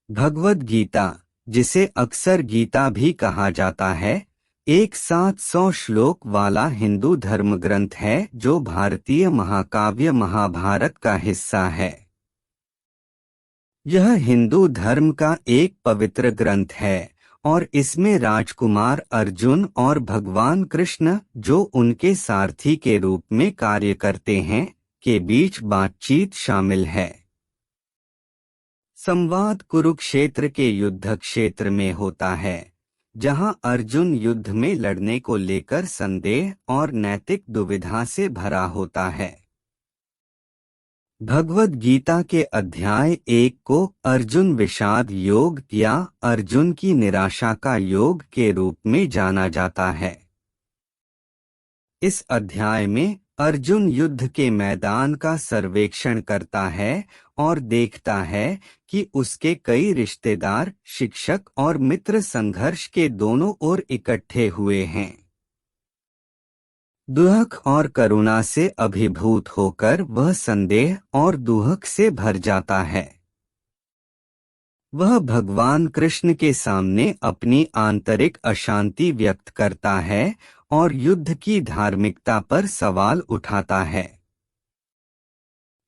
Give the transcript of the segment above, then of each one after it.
भगवद गीता, जिसे अक्सर गीता भी कहा जाता है, एक 700 श्लोक वाला हिंदू धर्म ग्रंथ है जो भारतीय महाकाव्य महाभारत का हिस्सा है। यह हिंदू धर्म का एक पवित्र ग्रंथ है और इसमें राजकुमार अर्जुन और भगवान कृष्ण, जो उनके सारथी के रूप में कार्य करते हैं, के बीच बातचीत शामिल है। संवाद कुरुक्षेत्र के युद्ध क्षेत्र में होता है, जहां अर्जुन युद्ध में लड़ने को लेकर संदेह और नैतिक दुविधा से भरा होता है। भगवद गीता के अध्याय 1 को अर्जुन विषाद योग या अर्जुन की निराशा का योग के रूप में जाना जाता है। इस अध्याय में अर्जुन युद्ध के मैदान का सर्वेक्षण करता है और देखता है कि उसके कई रिश्तेदार, शिक्षक और मित्र संघर्ष के दोनों ओर इकट्ठे हुए हैं। दुख और करुणा से अभिभूत होकर वह संदेह और दुहक से भर जाता है। वह भगवान कृष्ण के सामने अपनी आंतरिक अशांति व्यक्त करता है और युद्ध की धार्मिकता पर सवाल उठाता है।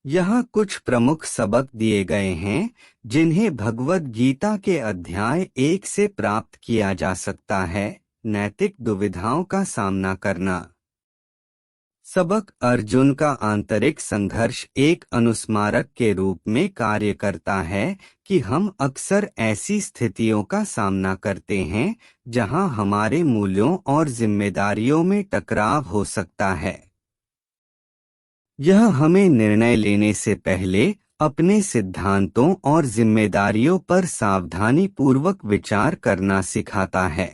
यहाँ कुछ प्रमुख सबक दिए गए हैं जिन्हें भगवद गीता के अध्याय 1 से प्राप्त किया जा सकता है। नैतिक दुविधाओं का सामना करना। सबक: अर्जुन का आंतरिक संघर्ष एक अनुस्मारक के रूप में कार्य करता है कि हम अक्सर ऐसी स्थितियों का सामना करते हैं जहां हमारे मूल्यों और जिम्मेदारियों में टकराव हो सकता है। यह हमें निर्णय लेने से पहले अपने सिद्धांतों और जिम्मेदारियों पर सावधानी पूर्वक विचार करना सिखाता है।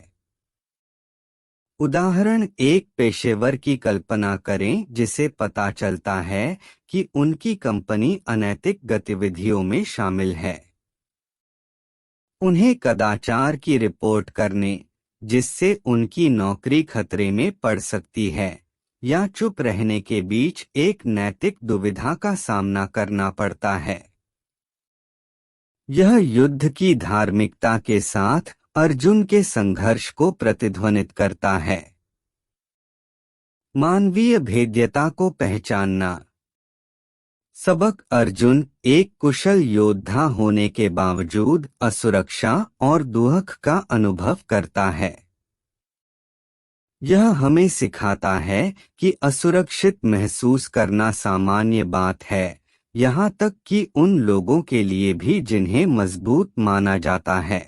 उदाहरण: एक पेशेवर की कल्पना करें जिसे पता चलता है कि उनकी कंपनी अनैतिक गतिविधियों में शामिल है। उन्हें कदाचार की रिपोर्ट करने, जिससे उनकी नौकरी खतरे में पड़ सकती है, या चुप रहने के बीच एक नैतिक दुविधा का सामना करना पड़ता है। यह युद्ध की धार्मिकता के साथ अर्जुन के संघर्ष को प्रतिध्वनित करता है। मानवीय भेद्यता को पहचानना। सबक: अर्जुन एक कुशल योद्धा होने के बावजूद असुरक्षा और दुख का अनुभव करता है। यह हमें सिखाता है कि असुरक्षित महसूस करना सामान्य बात है, यहाँ तक कि उन लोगों के लिए भी जिन्हें मजबूत माना जाता है।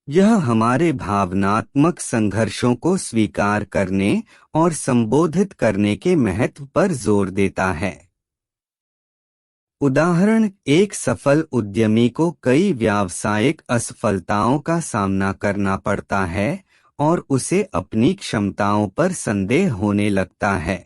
यह हमारे भावनात्मक संघर्षों को स्वीकार करने और संबोधित करने के महत्व पर जोर देता है। उदाहरण: एक सफल उद्यमी को कई व्यावसायिक असफलताओं का सामना करना पड़ता है और उसे अपनी क्षमताओं पर संदेह होने लगता है।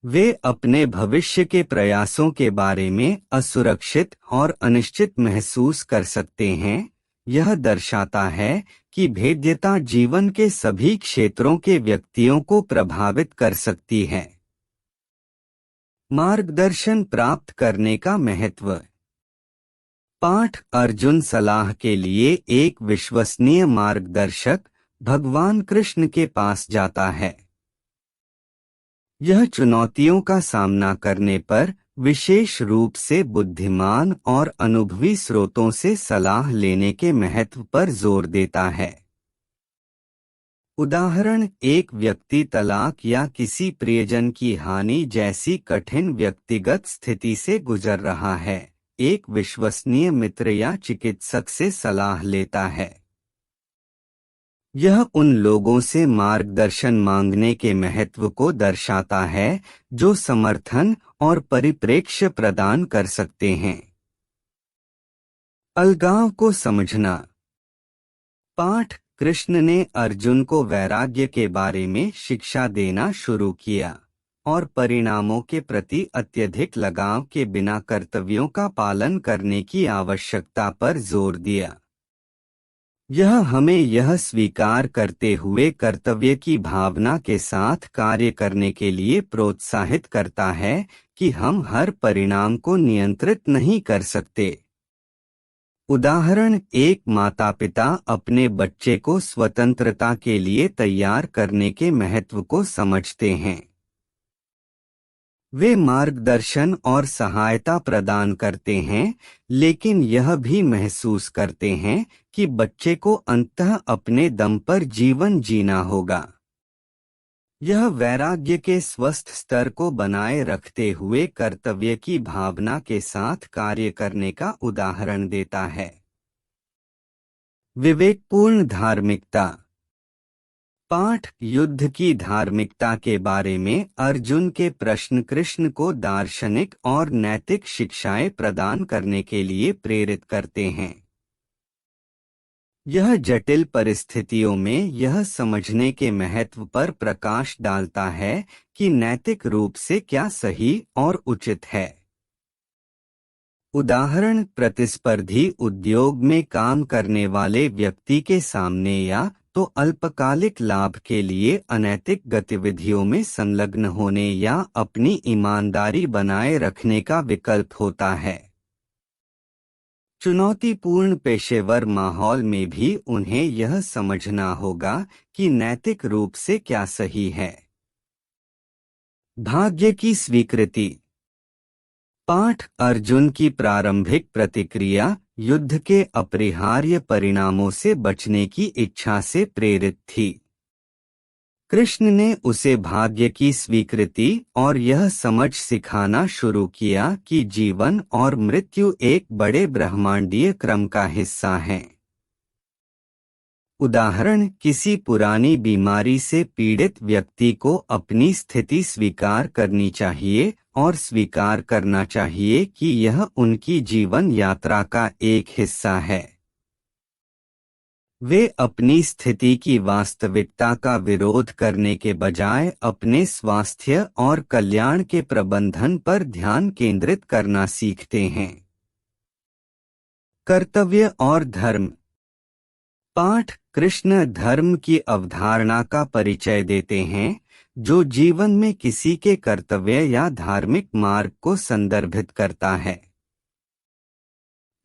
वे अपने भविष्य के प्रयासों के बारे में असुरक्षित और अनिश्चित महसूस कर सकते हैं। यह दर्शाता है कि भेद्यता जीवन के सभी क्षेत्रों के व्यक्तियों को प्रभावित कर सकती है। मार्गदर्शन प्राप्त करने का महत्व। पाठ: अर्जुन सलाह के लिए एक विश्वसनीय मार्गदर्शक भगवान कृष्ण के पास जाता है। यह चुनौतियों का सामना करने पर विशेष रूप से बुद्धिमान और अनुभवी स्रोतों से सलाह लेने के महत्व पर जोर देता है। उदाहरण: एक व्यक्ति तलाक या किसी प्रियजन की हानि जैसी कठिन व्यक्तिगत स्थिति से गुजर रहा है, एक विश्वसनीय मित्र या चिकित्सक से सलाह लेता है। यह उन लोगों से मार्गदर्शन मांगने के महत्व को दर्शाता है जो समर्थन और परिप्रेक्ष्य प्रदान कर सकते हैं। अलगाव को समझना। पाठ: कृष्ण ने अर्जुन को वैराग्य के बारे में शिक्षा देना शुरू किया और परिणामों के प्रति अत्यधिक लगाव के बिना कर्तव्यों का पालन करने की आवश्यकता पर जोर दिया। यह हमें यह स्वीकार करते हुए कर्तव्य की भावना के साथ कार्य करने के लिए प्रोत्साहित करता है कि हम हर परिणाम को नियंत्रित नहीं कर सकते, उदाहरण, एक माता-पिता अपने बच्चे को स्वतंत्रता के लिए तैयार करने के महत्व को समझते हैं। वे मार्गदर्शन और सहायता प्रदान करते हैं, लेकिन यह भी महसूस करते हैं कि बच्चे को अंततः अपने दम पर जीवन जीना होगा। यह वैराग्य के स्वस्थ स्तर को बनाए रखते हुए कर्तव्य की भावना के साथ कार्य करने का उदाहरण देता है। विवेकपूर्ण धार्मिकता। पाठ युद्ध की धार्मिकता के बारे में अर्जुन के प्रश्न कृष्ण को दार्शनिक और नैतिक शिक्षाएं प्रदान करने के लिए प्रेरित करते हैं। यह जटिल परिस्थितियों में यह समझने के महत्व पर प्रकाश डालता है कि नैतिक रूप से क्या सही और उचित है। उदाहरण, प्रतिस्पर्धी उद्योग में काम करने वाले व्यक्ति के सामने या तो अल्पकालिक लाभ के लिए अनैतिक गतिविधियों में संलग्न होने या अपनी ईमानदारी बनाए रखने का विकल्प होता है। चुनौतीपूर्ण पेशेवर माहौल में भी उन्हें यह समझना होगा कि नैतिक रूप से क्या सही है। भाग्य की स्वीकृति। पाठ अर्जुन की प्रारंभिक प्रतिक्रिया युद्ध के अपरिहार्य परिणामों से बचने की इच्छा से प्रेरित थी। कृष्ण ने उसे भाग्य की स्वीकृति और यह समझ सिखाना शुरू किया कि जीवन और मृत्यु एक बड़े ब्रह्मांडीय क्रम का हिस्सा हैं। उदाहरण, किसी पुरानी बीमारी से पीड़ित व्यक्ति को अपनी स्थिति स्वीकार करनी चाहिए और स्वीकार करना चाहिए कि यह उनकी जीवन यात्रा का एक हिस्सा है। वे अपनी स्थिति की वास्तविकता का विरोध करने के बजाय अपने स्वास्थ्य और कल्याण के प्रबंधन पर ध्यान केंद्रित करना सीखते हैं। कर्तव्य और धर्म। पाठ कृष्ण धर्म की अवधारणा का परिचय देते हैं, जो जीवन में किसी के कर्तव्य या धार्मिक मार्ग को संदर्भित करता है।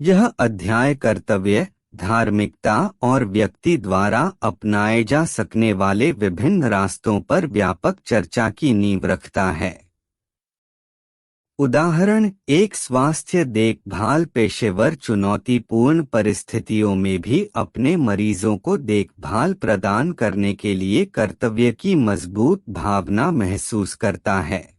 यह अध्याय कर्तव्य, धार्मिकता और व्यक्ति द्वारा अपनाए जा सकने वाले विभिन्न रास्तों पर व्यापक चर्चा की नींव रखता है। उदाहरण, एक स्वास्थ्य देखभाल पेशेवर चुनौतीपूर्ण परिस्थितियों में भी अपने मरीजों को देखभाल प्रदान करने के लिए कर्तव्य की मजबूत भावना महसूस करता है।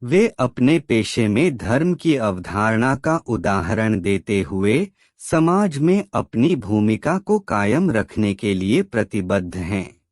वे अपने पेशे में धर्म की अवधारणा का उदाहरण देते हुए समाज में अपनी भूमिका को कायम रखने के लिए प्रतिबद्ध हैं।